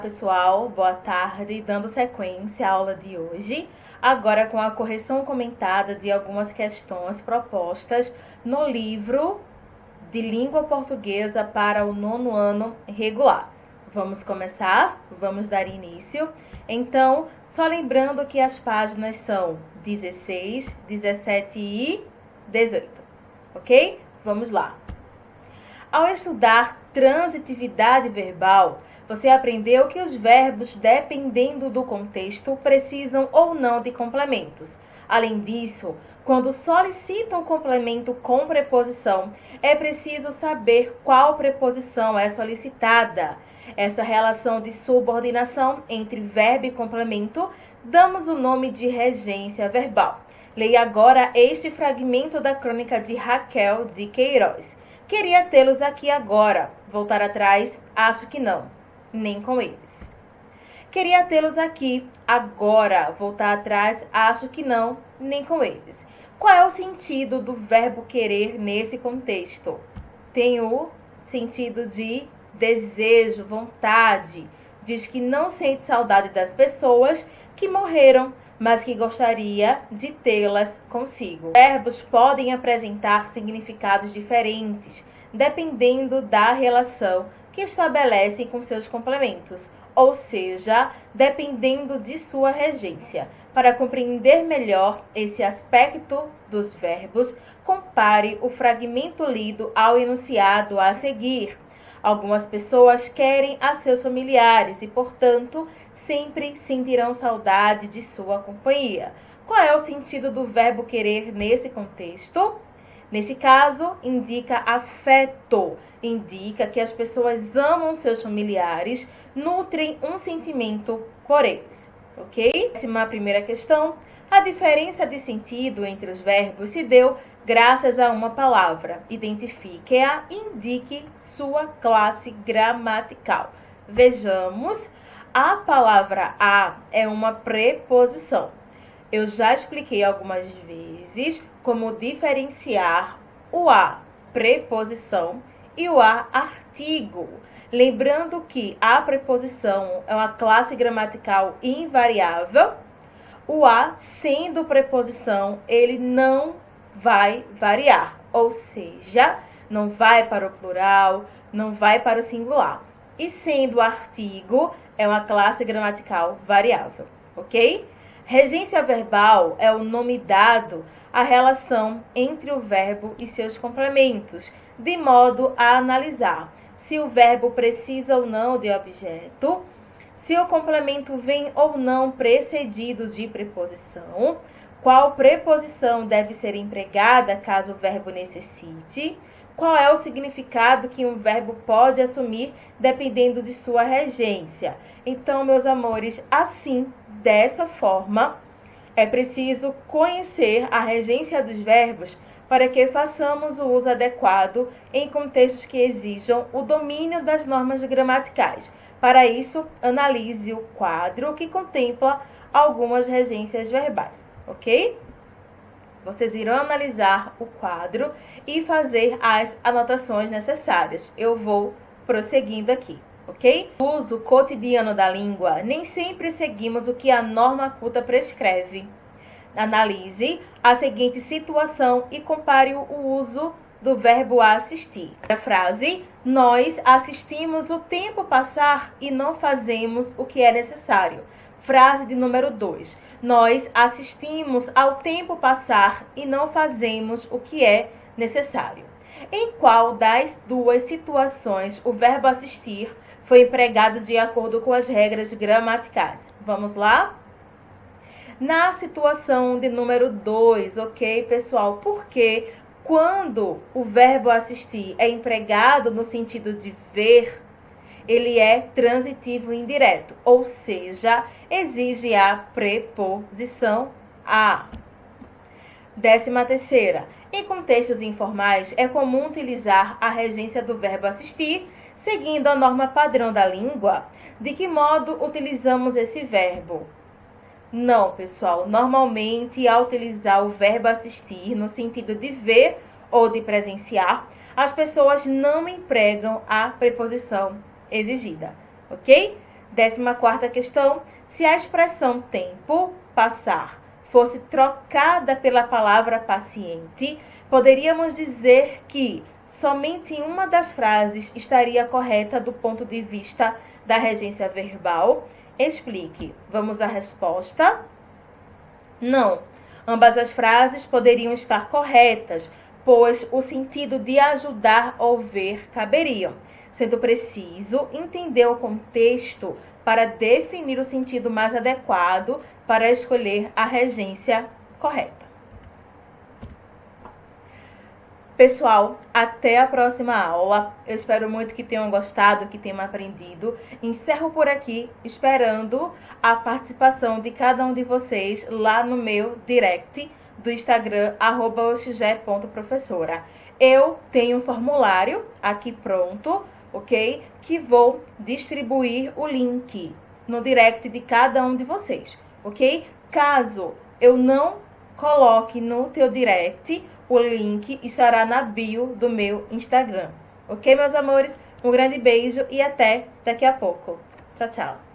Pessoal, boa tarde, dando sequência à aula de hoje, agora com a correção comentada de algumas questões propostas no livro de Língua Portuguesa para o 9º ano regular. Vamos começar? Vamos dar início? Então, só lembrando que as páginas são 16, 17 e 18, ok? Vamos lá. Ao estudar transitividade verbal, você aprendeu que os verbos, dependendo do contexto, precisam ou não de complementos. Além disso, quando solicitam complemento com preposição, é preciso saber qual preposição é solicitada. Essa relação de subordinação entre verbo e complemento damos o nome de regência verbal. Leia agora este fragmento da crônica de Raquel de Queiroz. Queria tê-los aqui agora. Voltar atrás? Acho que não. Nem com eles. Queria tê-los aqui agora. Voltar atrás? Acho que não. Nem com eles. Qual é o sentido do verbo querer nesse contexto? Tem o sentido de desejo, vontade. Diz que não sente saudade das pessoas que morreram, mas que gostaria de tê-las consigo. Verbos podem apresentar significados diferentes, dependendo da relação que estabelecem com seus complementos, ou seja, dependendo de sua regência. Para compreender melhor esse aspecto dos verbos, compare o fragmento lido ao enunciado a seguir. Algumas pessoas querem a seus familiares e, portanto, sempre sentirão saudade de sua companhia. Qual é o sentido do verbo querer nesse contexto? Nesse caso, indica afeto. Indica que as pessoas amam seus familiares, nutrem um sentimento por eles. Ok? Décima primeira questão. A diferença de sentido entre os verbos se deu graças a uma palavra. Identifique-a e indique sua classe gramatical. Vejamos. A palavra a é uma preposição. Eu já expliquei algumas vezes como diferenciar o a, preposição, e o a, artigo. Lembrando que a preposição é uma classe gramatical invariável, o a, sendo preposição, ele não vai variar, ou seja, não vai para o plural, não vai para o singular. E sendo artigo, é uma classe gramatical variável, ok? Regência verbal é o nome dado à relação entre o verbo e seus complementos, de modo a analisar se o verbo precisa ou não de objeto, se o complemento vem ou não precedido de preposição, qual preposição deve ser empregada caso o verbo necessite, qual é o significado que um verbo pode assumir dependendo de sua regência. Então, meus amores, assim, dessa forma, é preciso conhecer a regência dos verbos para que façamos o uso adequado em contextos que exijam o domínio das normas gramaticais. Para isso, analise o quadro que contempla algumas regências verbais, ok? Vocês irão analisar o quadro e fazer as anotações necessárias. Eu vou prosseguindo aqui, ok? No uso cotidiano da língua, nem sempre seguimos o que a norma culta prescreve. Analise a seguinte situação e compare o uso do verbo assistir. A frase: nós assistimos o tempo passar e não fazemos o que é necessário. Frase de número 2. Nós assistimos ao tempo passar e não fazemos o que é necessário. Em qual das duas situações o verbo assistir foi empregado de acordo com as regras gramaticais? Vamos lá? Na situação de número 2, ok, pessoal? Porque quando o verbo assistir é empregado no sentido de ver, ele é transitivo indireto, ou seja, exige a preposição a. 13ª. Em contextos informais, é comum utilizar a regência do verbo assistir, seguindo a norma padrão da língua. De que modo utilizamos esse verbo? Não, pessoal, normalmente ao utilizar o verbo assistir no sentido de ver ou de presenciar, as pessoas não empregam a preposição exigida, ok? 14ª questão. Se a expressão tempo, passar, fosse trocada pela palavra paciente, poderíamos dizer que somente uma das frases estaria correta do ponto de vista da regência verbal? Explique. Vamos à resposta. Não. Ambas as frases poderiam estar corretas, pois o sentido de ajudar ou ver caberiam, sendo preciso entender o contexto para definir o sentido mais adequado para escolher a regência correta. Pessoal, até a próxima aula. Eu espero muito que tenham gostado, que tenham aprendido. Encerro por aqui, esperando a participação de cada um de vocês lá no meu direct do Instagram, @oxg.professora. Eu tenho um formulário aqui pronto, ok? Que vou distribuir o link no direct de cada um de vocês, ok? Caso eu não coloque no teu direct, o link estará na bio do meu Instagram. Ok, meus amores? Um grande beijo e até daqui a pouco. Tchau, tchau.